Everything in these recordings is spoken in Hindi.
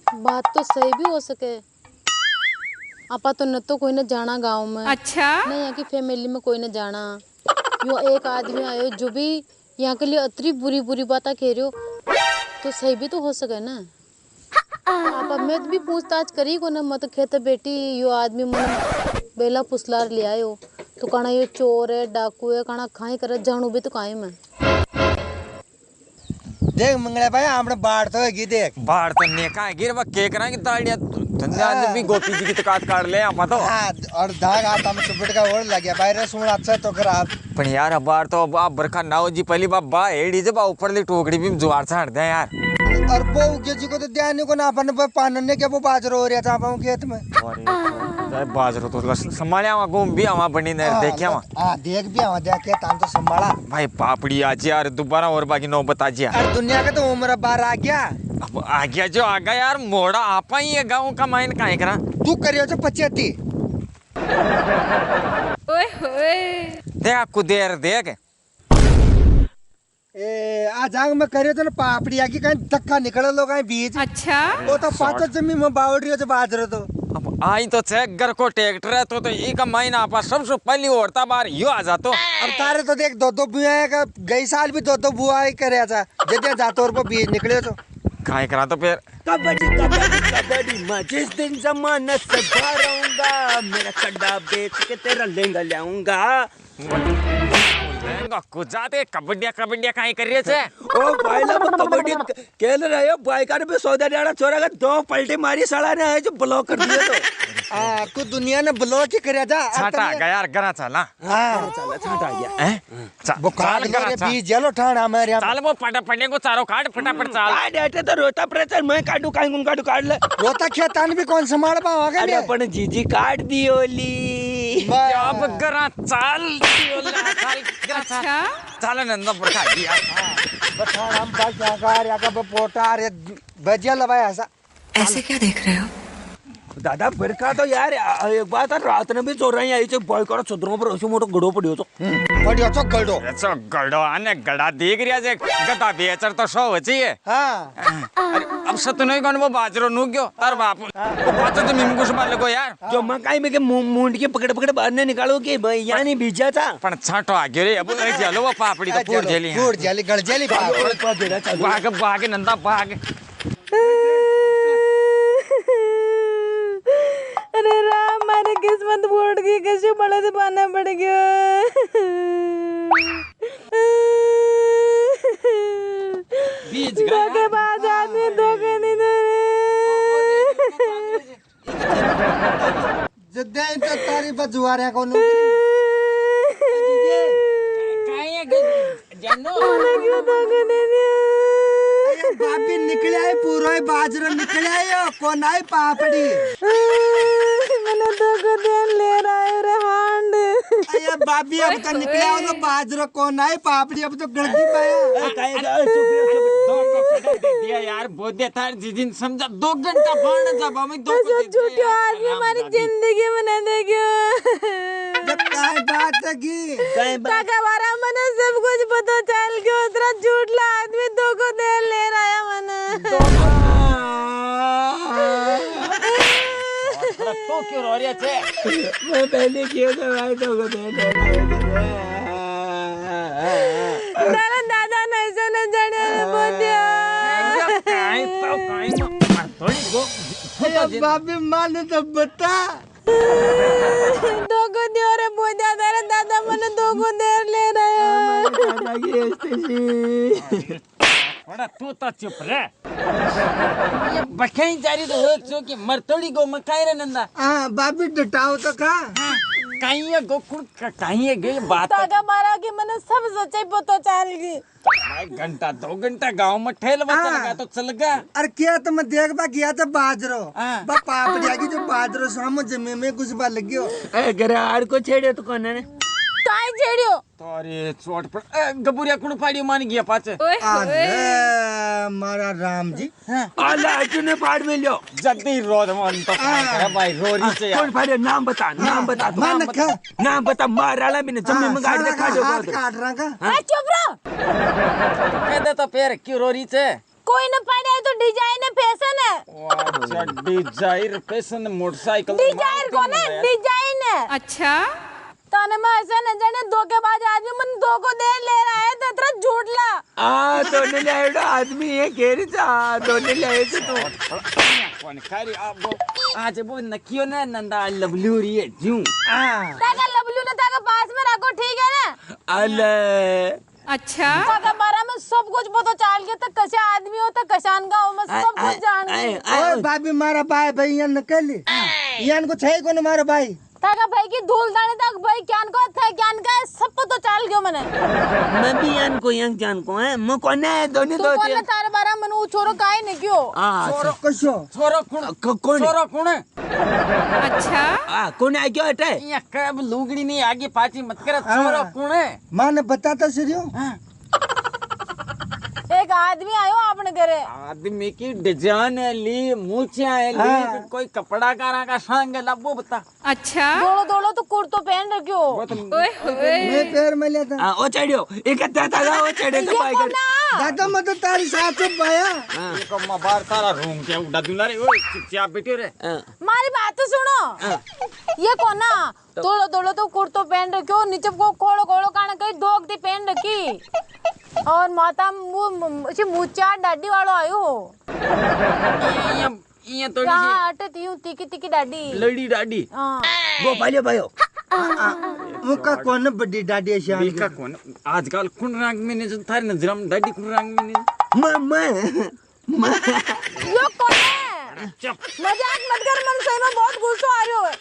बात तो सही भी हो सके। आपा तो न तो कोई न जाना गांव में, अच्छा न यहाँ की फैमिली में कोई न जाना। यो एक आदमी आयो जो भी यहाँ के लिए इतनी बुरी बुरी बातें कह रहे हो, तो सही भी तो हो सके ना। आपा मैं भी पूछताछ करी को न, मत खेते बेटी यो आदमी मन बेला पुसलार ले आयो, तो कहना ये चोर है डाकू है, कहना खाई करे जानू भी तो काहे में। देख मंगला भाई हमने बाढ़ तो हैगी, देख बाहर तो नेका है गिर के करा की ताड़िया धंधा भी गोपी जी की तो काट काट ले आप तो। हाँ, और धाग आता में सुपट का ओढ़ लग गया भाई रे सुन अच्छा तो खराब। पण यार बाहर तो आप बरखा नाव जी पहली बार बा एड़ी जब ऊपर ली टोकरी भी जुआर से हट दे यार। और वो के जी को तो ध्यान नहीं को ना अपन पानने के वो बाजरो हो रहा था अपन खेत में। अरे बाजरो तो संभाले आवा घूम भी आवा बनी नर देखे आवा। हां देख भी आवा देख के तान तो संभाला भाई पापड़ी आज यार दोबारा और बाकी नौबत आज यार। अरे दुनिया का तो उम्र बार आ गया। अब आ गया जो आ गया यार मोड़ा आपा ही है गाँव का माइन काहे करा तू करियो तो 75 ओए होए देख आपको देर देख ए आ जांग में करियो तो ना पापड़ी आकी कहीं धक्का निकल लो कहीं बीज। अच्छा वो तो पांच जमीन में बावड़ रही हो तो बाजरो तो अब आई तो चेक घर को ट्रैक्टर है तो ये का महीना आपा सबसे पहली औरता बार यो आ जातो। अब तारे तो देख दो बुआ का गई साल भी दो बुआ ही करे था जब जातो और वो बीज निकले तो काहे करा तो फिर कबड्डी कबड्डी कबड्डी मैं जिस दिन जमानत से बाहर आऊंगा मेरा कड्डा बेच के तेरा लहंगा लाऊंगा। कुछ जाते कबड्डिया कबड्डिया काहे कर रहे थे ओ भाई ला कबड्डी खेल रहे हो भाई का भी सौदा डाला छोरा का 2 पलटे मारी साला ने है जो ब्लॉक कर दिया तो तू दुनिया ने ब्लॉक ही करे जा छाटा गया यार गरा चला हां चला छाट आ गया वो काट लो रे बीज जलो ठाण हमारे यहां चल वो पटा पड़ने को चारों काट फटाफट चाल आ डेटे तो रोता प्रेशर मैं काटू काट ले रोता खेतान भी कौन संभाल पाओगे अरे अपन जीजी काट दी ओली अब गरा चाल अच्छा चाल नंदा बरखा दिया बठाण हम का क्या कर या का पोटा रे बजिया लवाया ऐसा ऐसे क्या देख रहे हो? दादा बरखा तो यार एक बात रात ने भी चोराई आई छे बॉय करो चदरों पर ऐसे मोटो गड़ो पड़ियो तो पड़ियो तो गड़ो ऐसा गड़ो आने गड़ा देख रिया जे गदा बेचर तो सो हो चाहिए। हां अरे अब सत नहीं कौन वो बाजरो नु क्यों तार बाप वो बात तो मिम कुछ मार लगो यार जो मकाई में के मुंड के पकड़ पकड़ बाहर ने निकालो के भैया नहीं भीजा था पण छाटो आ गयो रे अब चलो वो पापड़ी तो पूर जेली पूर जेली गड़ जेली भाग भाग नंदा भाग। अरे राम हमारी किस्मत फूट गई, कैसे बड़ा दबाना पड़ गया। बीज धोखे बाज आदमी धोखे नहीं दे जदे तो तारी बजुआरे को नु काहे जानो क्यों धोखे दे दिया। बाबी निकले आए पूरा ही बाजरो निकले आए कौन आई पापड़ी मैंने धोखे दे ले रहा है रे हांड। अरे बाबी अब तो निकले आओ तो बाजरो कौन आई पापड़ी अब तो गलती पाया दे दिया यार बोधे था जिस समझा 2 घंटा पढ़ने जब हमें 2 झूठी आदमी हमारी जिंदगी में न देगा। काय बात की ताका वारा मने सब कुछ पता चल गया, उतना झूठला आदमी धोखा दे ले रहा है मने। तो क्यों रो रहे थे मैं पहले किया था भाई तो तेरा दादा नहीं से न जाने बोलिया। बाबी मान तो बता धोखा दे रे बोलिया, तेरा दादा मने धोखा दे ले रहा है। बड़ा तू तो चुप रे ये बखें जारी तो हो जो कि मरतोड़ी गो मकाई रे नंदा। हां बाबी डटाओ तो का कहीं ये गोकुल कहीं ये गई बात ताका मारा के मने सब सच्चाई पता चल गई। भाई घंटा 2 घंटा गांव में ठेल बचा लगा तो चल गया। अरे क्या तुम देख बा गया था बाजरो बा पापड़ी की जो बाजरो सामो जमीन में कुछ बा लग गयो ए गराड़ को छेड़े तो कौन ने काय छेड़ियो तोरे चोट पर गबुरिया कुण फाड़ी मान गया पाछे। ओए होए अरे मारा राम जी आला तूने फाड़ में लियो जल्दी रोद मन तो करे भाई रोरी से यार कौन फाड़े नाम बता नाम बता मार वाला मैंने जमीन में गाड़ दे खा दो काट रहा का ए चुप रहो। कह दे तो फिर क्यों रोरी से कोई न पड़े तो डिजाइन है फैशन है। अच्छा डिजायर फैशन मोटरसाइकिल डिजाइन कोने डिजाइन है। अच्छा ताने मैं ऐसा न जाने धोखेबाज आदमी मन दो को दे ले रहा है तो तेरा झूठ ला। दोने ले आयो आदमी ये केरी चा दोने ले आयो तू कौन खारी अब आज वो नकियो ने नंदा लवलूरी है जूं ताका लबलू ने ताका पास में रखो ठीक है ना। अले अच्छा ताका बारे में सब कुछ पता चल गया तो कैसे आदमी हो तो कशान का हो मैं सब कुछ जान गई। ओए भाभी मारा भाई भाई यान नकली यान को छे कोन मारा भाई ताका भाई की धूल दाने तक भाई ज्ञान को था ज्ञान का सब पता चल गयो मने। मैं भी यान को यंग जान को है मैं कौन है दोने तू दो कौन तारे बारे में उ छोरो काहे ने क्यों हां कसो छोरो कौन छोरो कौन है? अच्छा कौन है क्यों हटे ये कब लुगड़ी नहीं आगे पाछी मत कर छोरो कौन है? माने बताता सिरियो एक आदमी आयो अपने घरे आदमी की डिजाइन है ली मूछिया है ली कोई कपड़ा का संग ला वो बता। अच्छा दोड़ो दोड़ो तो कुर्तो पहन रखियो। ओए होए मैं पैर में लेता ओ चढ़ियो एक दादा वो चढ़े तो पाई कर दादा मत तारी साथ में पाया ये को बाहर सारा रूम के उड़ा दुला रे ओए चुपचाप बैठे रे। मारी बात तो सुनो ये कोना दोड़ो दोड़ो तो कुर्तो पहन रखियो नीचे को कोड़ो कोड़ो काना कई दोगती पहन रखी और माता मुझे मुच्चा डाडी वालो आयो ये थोड़ी हां अटे तीऊ तीकी तीकी डाडी लड़ी डाडी हां वो भाइयो भाइयो मुका कोन बड़ी डाडी श्याम बीका कौन आजकल कुन रंग में ने जो थारी नजर में दाढ़ी कुन रंग में ने मैं यो कौन है मजाक मत कर मन सही में बहुत गुस्सा आ रहा है।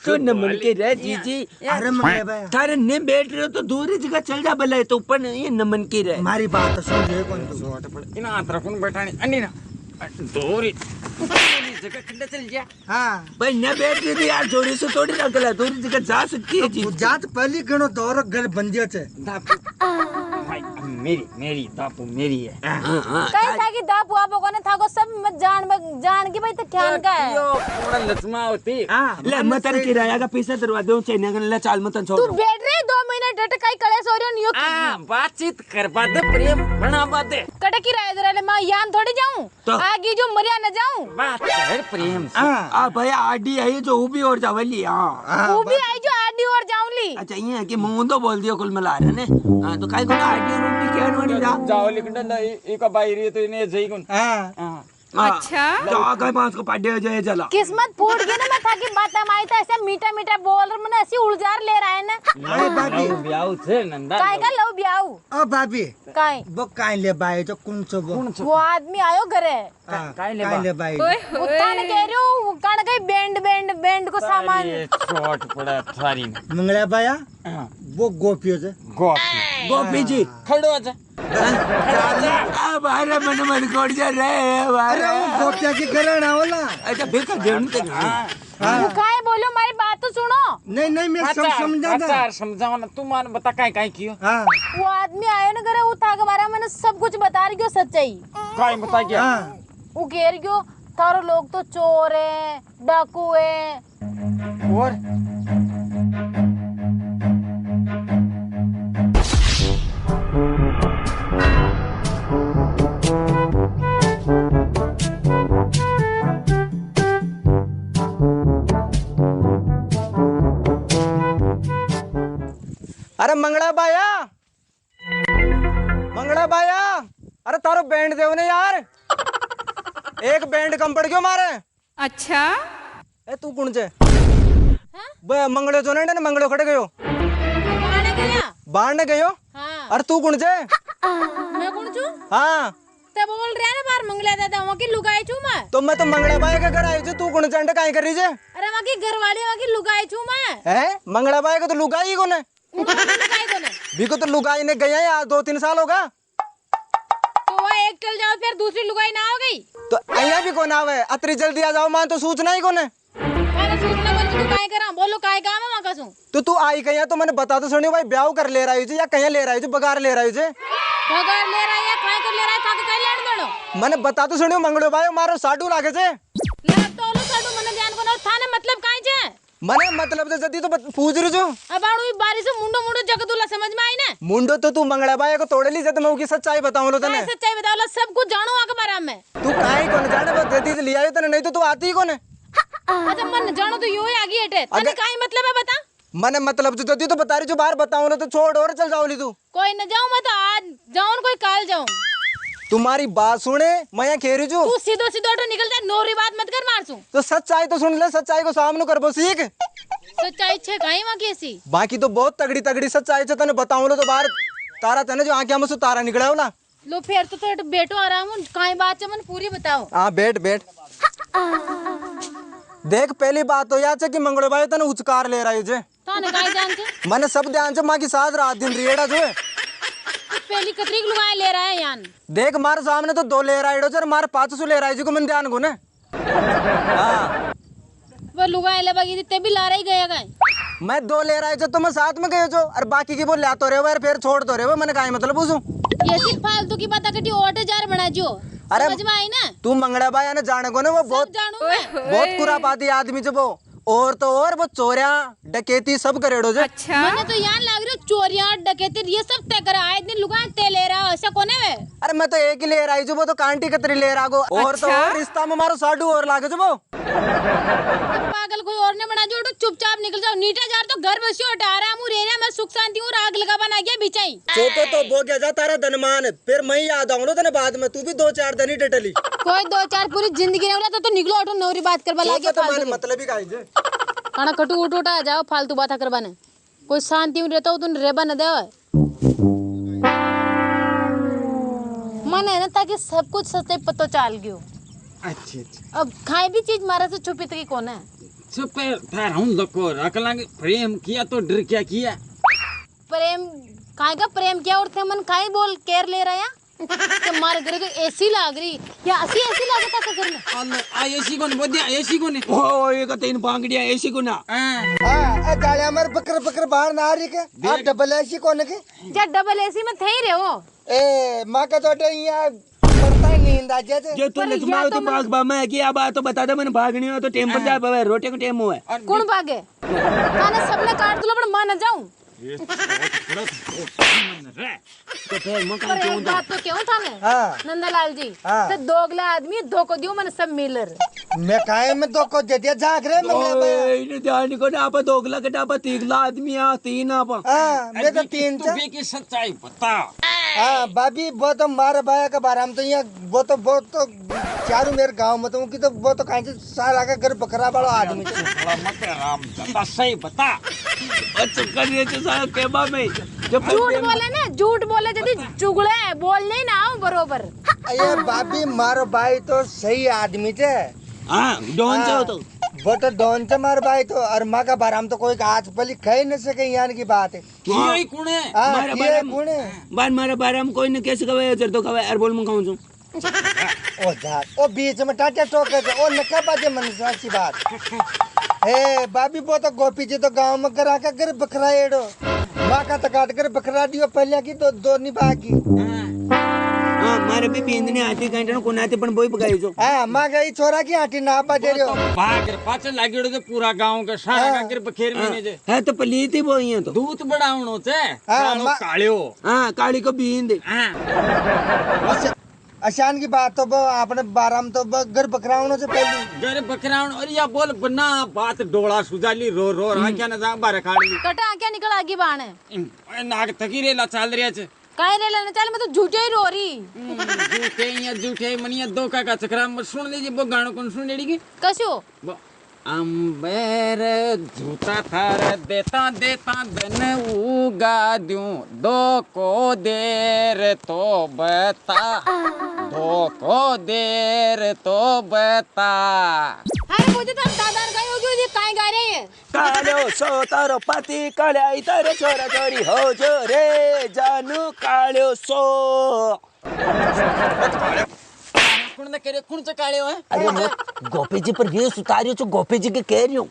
तो नमन के रह जीजी अरे मरे भाई थारे ने बैठ रहे हो तो दूर ही जगह चल जा भला तो ऊपर ये नमन के रह मारी बात तो सुन जे कोन तू इन आंतरा कुन बैठानी अन्नी ना दूरी जगह खड्डा चल जा। हां भाई न बैठ रही थी यार जोड़ी से थोड़ी ना गला दूर जगह जा सकती है जी जात पहली गणो दौर घर बंदिया छे दापू भाई मेरी दापू मेरी है। कहीं था कि दाप हुआ बको ने था को सब मत जान की भाई तो ख्याल का है। यो पूरा लचमा होती ले मतन किराया का पैसा दरवा दो चैन का चाल मतन छोड़ तू बैठ रे 2 महीने डट काई कलेस हो रही हो बातचीत करवा दे प्रेम बना बाते कटे की राय दरे मैं यान थोड़ी जाऊं तो? आगे जो मरिया न जाऊं बात कर प्रेम से। आ भाई आडी है जो वो भी और जावली हां वो भी आई जो आडी और जाऊंली। अच्छा ये है कि मुंह तो बोल दियो कुल मिला रहे ने हां तो काई को आडी रूम भी क्या नोड़ी जा जाओ लिखना ना एक बाहरी तो इन्हें जई कुन हां अच्छा जा का पांच को पाडे जाए चला किस्मत फूट गई ना मैं था कि बात माई था ऐसे मीठा मीठा बोल रहा मैंने ऐसी उलझार ले रहा है ना अरे भाभी ब्याह से नंदा काय का लव ब्याऊ ओ भाभी काय वो काई ले बाई जो कुन छो वो आदमी आयो घरे काई ले बाई ओए उतना ने कह रही हूँ कान कहीं बैंड को सामान ये चोट पड़ा थारी में मंगला बाया वो गोपियो छे गोपी जी खड़ो जा अब अरे मन कोड़ जा रहे अरे वो गोपिया की गरण होला अच्छा बेका देन के वो काय बोलो हमारी बात तो सुनो नहीं नहीं मैं सब समझा था अच्छा समझाओ ना तुम मान बता काय कियो हां वो आदमी आयो ना घरे वो था के बारे में मैंने सब कुछ बता रही हो सच्चाई काय बता गया हां वो कह रही हो थारो लोग तो चोर है डाकू है और अरे मंगला बाया अरे तारो बैंड देव ने यार एक बैंड कम पड़ गयो मारे अच्छा ए तू कौन जे मंगलो जो ने मंगलो खड़े गयो बाहर ने गयो हाँ अरे तू कौन जे मैं कौन छू हाँ तब बोल रहा है ना बाहर मंगला दादा वहाँ की लुगाई छू मैं तो मैं तो मंगला बाया के घर आई तू कौन चंड काई कर रही जे अरे वहाँ की घर वाली वहाँ की लुगाई छू मैं है मंगला बाया को तो लुगाई को ने लुगाई को ने भी को तो लुगाई ने गया यार 2-3 साल होगा तो वह एक चल जाओ फिर दूसरी लुगाई ना हो गई तो अया भी कौन आवे अतरी जल्दी आ जाओ मान तो सूचना ही कोने मैंने सूचना बोल तू काय करा बोलो काय काम है वहाँ का सू तो तू आई कहीं तो मैंने बता तो सुनियो भाई ब्याह कर ले रहा है या कहीं ले रहा है बगार ले रहा है भगार ले रहा है खाए कर ले रहा है था के काय लेन देनो मैंने बता तो सुनियो मंगलो भाई मारो साडू लागे छे ले तो लो साडू मने ध्यान को ना थाने मतलब काय छे मने मतलब से जदी तो पूछ रही जो अब आड़ू बारिश से मुंडो मुंडो जग तुला समझ में आई ना। मुंडो तो तू मंगड़ा बाय को तोड़ ली जद मैं की सच्चाई बताऊं लो तने। सच्चाई बता लो सब कुछ जानो आके बारे में। तू काहे कोन जाने बस देती से लिया तने नहीं तो तू आती ही कोन है। अच्छा मन जानो तो यो ही आगी हटे तने काई मतलब है बता। मने मतलब से जदी तो बता रही जो बाहर बताऊं लो तो छोड़ और चल जाओ ली तू। कोई न जाऊं मैं तो आज जाऊं कोई काल जाऊं। तुम्हारी बात सुने मैं यहाँ खेरी जू। तू सीधो सीधो तो निकल जा नोरी बात मत कर मारसू। तो सच्चाई तो सुन ले सच्चाई को सामने करबो सीख। सच्चाई छे काई वहां कैसी। बाकी तो बहुत तगड़ी तगड़ी सच्चाई छे तने बताऊं लो तो बाहर तारा तने जो आंखें में से तारा निकला होला। लो फिर तो बेटो आराम हूं काई बात चे मन पूरी बताओ। हां बैठ बैठ। देख पहली बात तो याद है कि मंगलो भाई तने उचकार ले रहा है जे। ताने काई जान छे। मने सब ध्यान से मां की साथ रात दिन रेड़ा जो है। पहली कतरी लुगाए ले रहा है यान। देख मार सामने तो 2 ले रहा है जर मार 500 ले रहा है जी को मन ध्यान को ने। हां वो लुगाए ले बाकी ते भी ला रही गया गए। मैं 2 ले रहा है जो तुम साथ में गए जो और बाकी की वो ला तो रहे हो यार फिर छोड़ तो रहे हो मैंने काहे मतलब पूछूं। ये सिर्फ फालतू की बात कटी 8000 बना जो। अरे समझ में आई ना। तू मंगड़ा भाई ने जाने को ना वो बहुत जानू मैं। बहुत कुरापाती आदमी जो वो और तो और वो चोरिया डकैती सब करेड़ो जे। अच्छा मैंने तो यान लाग रही चोरियां डकैती ये सब तय करा आए दिन लुगाए ते ले रहा ऐसा कोने वे। अरे मैं तो एक ही ले रहा हूँ जो वो तो कांटी कतरी ले रहा गो और तो और रिश्ता में मारो 6.5 और लागे जो वो। पागल कोई और ने बना जो चुपचाप निकल जाओ नीटा जार तो घर बसी हटा रहा हूं रेना मैं सुख शांति हूं आग लगा बना गया बिचाई। चोको तो वो क्या जा तारा धनमान फिर मैं याद आऊं तने बाद में तू भी 2-4 दिन ही डटली। कोई 2-4 पूरी जिंदगी ने बोला तो निकलो हटो नौरी बात करवा लागे फालतू मतलब ही काहे जे। खाना कटू उठ उठा जाओ फालतू बात करवाने कोई शांति में रहता हो तुम रेबा न दे मन है ना ताकि सब कुछ सच्चाई पतो चाल गयो। अच्छा अच्छा अब खाए भी चीज मारा से छुपी तो की कौन है। चुप ठहर हूं लको रख लांगे प्रेम किया तो डर क्या किया। प्रेम खाए का प्रेम किया और थे मन खाए बोल केयर ले रहा है तो मारे घर को एसी लाग रही या ऐसी लागता का घर में। अल्लाह आ एसी कोन बोदिया एसी कोन ओ ये का तीन बांगड़िया ऐसी को ना। हां गाड़िया मर बकर बकर बाहर ना आ रही के आ डबल एसी कोने के जा डबल एसी में थे ही रहे हो। ए मां का तो यहाँ पड़ता ही नींद आ जाते। जो तू नचमा तो भाग बा मैं कि अब तो बता दे मैंने भागनी हो तो टाइम पर जा बाबा रोटे को टाइम हुआ है। कौन भागे खाने सबने काट दो पर मान जाऊं। तो फिर मैं पर एक बात तो क्यों था मैं नंदलाल जी तो दोगला आदमी धोखो दियो मैंने सब मिलर। मैं काहे में धोखो दे दिया झाक रहे मंगला भाई। इने ध्यान को ना आप दोगला के आप 3 आदमी आ 3 आप। हां मैं तो 3 तू भी की सच्चाई बता। हां भाभी वो तो मारे भाई का बारे में तो यहाँ वो तो चारों मेरे गांव में तो की तो वो तो काहे सारा का घर बकरा वाला आदमी थोड़ा मत राम बता सही बता। अच्छा करिए तो सारा केबा में जब झूठ बोले ना झूठ बोले यदि चुगले बोल नहीं ना आओ बरोबर। ये भाभी मारो भाई तो सही आदमी थे। हां डोन से तो वो तो डॉन से मार भाई तो और माँ का बाराम तो कोई आज पली खाई न सके यान की बात है। यही कौन है मारा ये कौन है बार मारा बारा में कोई ने कैसे कवे जर तो कवे और बोल मैं कहूं ओ जा ओ बीच में टाटा टोके ओ नका बाजे मन साची बात ए बाबी वो तो गोपी जी तो गांव में करा का कर बकरा एड़ो माँ का तकाट कर बकरा दियो पहले की तो दो निभा की। हां मारे भी बींदने आती घंटे को नाते पण बोई पकाई जो। हां माँ गई छोरा की आटी ना बाजे रियो भाग पाचन लागेड़ो तो पूरा गांव का सारा का कर बखेर महीने जे है तो पलीती बोई है तो दूध बढ़ावणो छे हाँ, काळ्यो। हां काली को बींद हां अशान की बात तो आपने बाराम तो घर बकरावनो से पहले घर बकरावण और या बोल बना बात डोळा सुजाली रो रो आख्या न जा बारे काढली कटा क्या निकल आगे बाणे नाग तकीरेला चाल रिया छे काहे रे लेने चल मैं तो झूठे ही रो रही झूठे मनिया दो का चक्रा में सुन लीजिए वो गानों कौन सुन लेगी कसो अंबेर झूठा थार देता देता धन उगा दूं दो को देर तो बता दो को देर तो बता। अरे मुझे तो दादा गए हो जो ये काहे गा रहे हैं। कालो सो तारो पति काळ्या तारे छोरा छोरी हो जो रे जानू काळ्यो सो खुण न करे खुण चकाले हो अरे मैं गोपी जी पर रेस उतारियो तो गोपी जी के कह रही हूँ।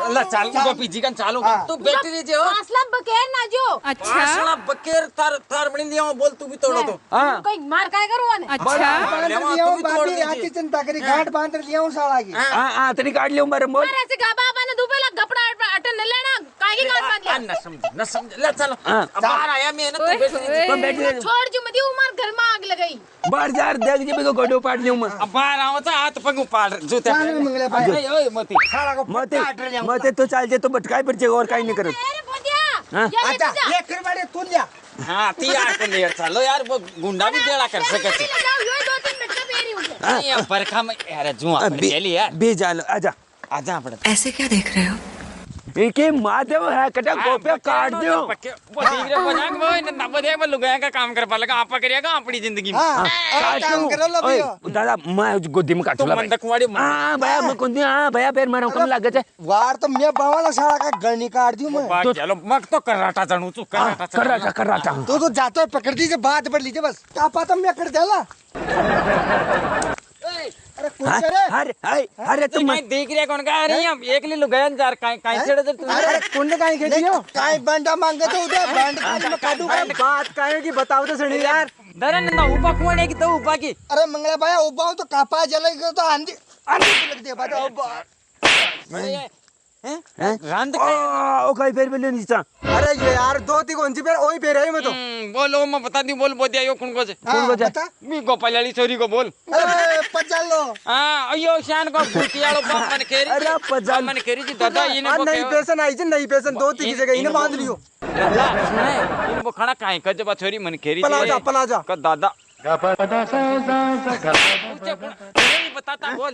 अल्लाह चाल गोपी जी का चालो तू बैठी रही जे हो फासला बकेर ना जो। अच्छा आसला बकेर तार बणी लिया बोल तू भी तोड़ो तो हाँ कोई मार काय करू ने। अच्छा लिया हूं बाबी आती चिंता करी गांठ बांध लिया हूं साला की। हाँ तेरी काट लियो मारे मोल। अरे से गाबा बने दुबेला गपड़ा अटन न लेना काय की गांठ बांध लिया। न समझ ले चलो अब बाहर आया मैं ना तू बैठी रही तुम बैठ रहे छोड़ जो मत उमर घर में आग लगाई। बाहर जा देख जी मैं गोडो पाट लियो मैं। अब बाहर आओ तो हाथ पग उपाड़ जूते चाल मंगले भाई नहीं ओए मोती साला को मते मते तो चल जे तो भटकाई पर जे और काई नहीं करे। अरे बोदिया हाँ? ये अच्छा जा ये कर बाड़े तू लिया हां तियार को ले चलो यार वो गुंडा भी बेड़ा कर सके छे जाओ यो 2-3 मिनट में बेरी उठे। नहीं अब बरखा में अरे जुआ पर चली यार बे जान आजा आजा पड़ ऐसे क्या देख रहे हो? एक माधव है कटा गोपे काट दियो। वो ठीक रे बजांग वो न बदे में लुगाया का काम कर पालेगा आप करिएगा अपनी जिंदगी में हां काम करो लो ओए भैया दादा मैं गोदी में काट तो ला मन दखवाड़ी हां भैया मैं कुंदी हां भैया पैर मारो कम लागे छे। वार तो मैं बावाला साला का गणी काट दियो मैं। बात चलो मग तो कराटा चढ़ू तू कराटा कर रहा था तू तो जातो है पकड़ दीजिए बात बढ़ लीजिए बस क्या पता मैं कर देला। अरे कुछ करे अरे तुम मैं देख रिया कौन का अरे हम एक ले लुगाया जार काई छेड़े तू अरे कुंड काहे खेदियो काहे बंडा मांगे तो उधर बंड काहे में काटू बात काहे की बताओ तो सही यार। दरन ना ऊपा कुआं है कि तो ऊपा की अरे मंगला भाई उबाओ तो कापा जलेगा तो आंधी आंधी लग दे बताओ बड़े हैं रंद ओ कई पैर बोलियो नीचा। अरे ये यार दो ती कौन सी पैर ओही पैर है मैं तो बोलो मैं बता दी बोल बोदिया यो कौन को से बता मी गोपाल वाली छोरी को बोल अरे पचाल लो हां अयो शान को भूतियालो बाप मन केरी अरे पजा मन केरी जी दादा इने को नई पेशन आई जी नई पेशन दो ती की जगह इन्हें बांध लियो। दादा सुने इन वो खाना काहे का जब छोरी मन केरी पला जा का दादा बताता बोल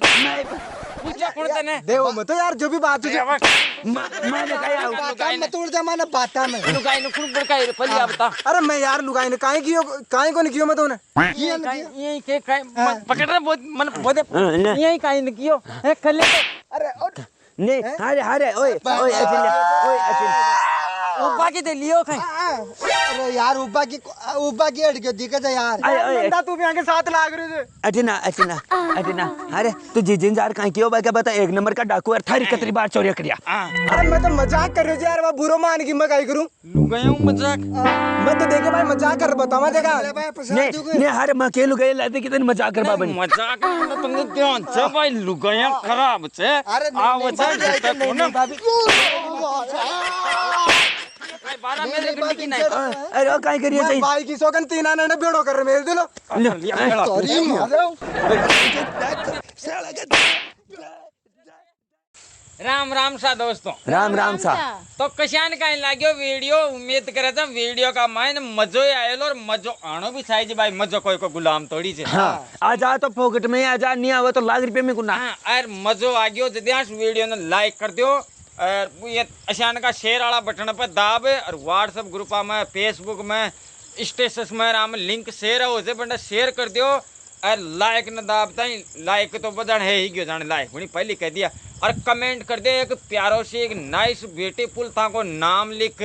पूछा कौन तने देव मत यार जो भी बात तुझे मैंने कहा बाता मत उड़ जा माने बाता में लुगाई नु कुन बड़का पलिया बता अरे मैं यार लुगाई ने काहे कियो काहे को नहीं कियो मैं तूने ये के काई पकड़ रहा बहुत मन बोदे ये काई न कियो है खले अरे उठ नहीं अरे ओए अचिल ऊपा के दे लियो खाई अरे यार उबा की अड़ के दिक्कत है यार नंदा तू भी आके साथ लाग रहे थे अटिना अरे तू जिजिन जार कहीं क्यों भाई क्या बता एक नंबर का डाकू है थारी कतरी बार चोरी करिया। अरे मैं तो मजाक कर रही हूँ यार मैं बुरो मान की मैं काई करूँ लुगाया मजाक मैं तो देखे भाई मजाक कर बतावा जगह नहीं हर मैं अकेले गए लाते कितने मजाक कर बाबा मजाक में तुमने ध्यान से भाई लुगाया खराब छे आ बारह मेरे गड्डी की नहीं अरे काई करियो सही भाई की सोगन तीन आने ने बेड़ो कर मेरे दिलो सॉरी राम राम सा दोस्तों राम सा तो कशान का लाग्यो वीडियो उम्मीद करे था वीडियो का मायन मजो आयल और मजो आनो भी साइज भाई मजो कोई को गुलाम थोड़ी से हाँ आ जा तो पॉकेट में आ जा नहीं आवे तो लाख रुपए में गुना हाँ और मजो आ गयो जदियास वीडियो ने लाइक कर दियो और ये अशान का शेयर वाला बटन पर दाब और व्हाट्सएप ग्रुप में फेसबुक में स्टेटस में राम लिंक शेयर है उसे बंदा शेयर कर दियो और लाइक न दाबता ही लाइक तो बदन है ही क्यों जाने लाइक बनी पहले कह दिया और कमेंट कर दे एक प्यारो से एक नाइस ब्यूटीफुल ताको नाम लिख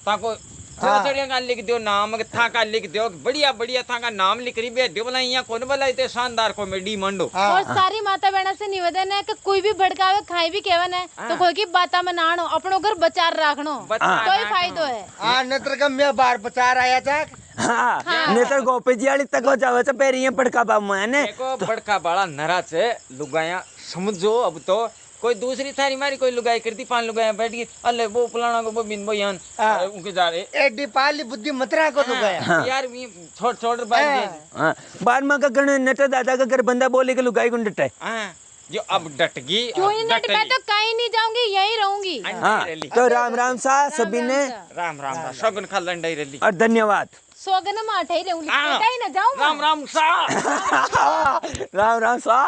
ताको चढ़िया का लिख दियो नाम था का लिख दियो बढ़िया बढ़िया था का नाम लिख रही बे दियो बोला यहाँ कौन बोला इतने शानदार कॉमेडी मंडो और सारी माता बहना से निवेदन है कि कोई भी भड़कावे खाई भी केवन है तो कोई की बाता में ना आनो अपनो घर बचार रखनो कोई फायदो है। हाँ नत्र का मैं बार बचार आया था हाँ नहीं तो गोपी जी वाली तक हो जावे तो पैर ये पड़का बाबू है ने देखो बड़का बड़ा नरा से लुगाया समझो अब तो कोई दूसरी थारी मारी कोई लुगाई करती 5 लुगाया बैठ गई अल्ले वो फलाना को वो बिन वो यान उनके जा रहे एडी पाली बुद्धि मतरा को तो गया यार ये छोड़ बात हाँ बार माँ का गण नटा दादा का घर बंदा बोले के लुगाई गुंडट है हां जो अब डट गई क्यों नहीं डट पे तो कहीं नहीं जाऊंगी यहीं रहूंगी। हाँ तो राम सा सभी ने राम शगुन खा लंडाई रली और धन्यवाद सोगन में आठे ही रहूंगी कहीं ना जाऊं राम सा राम सा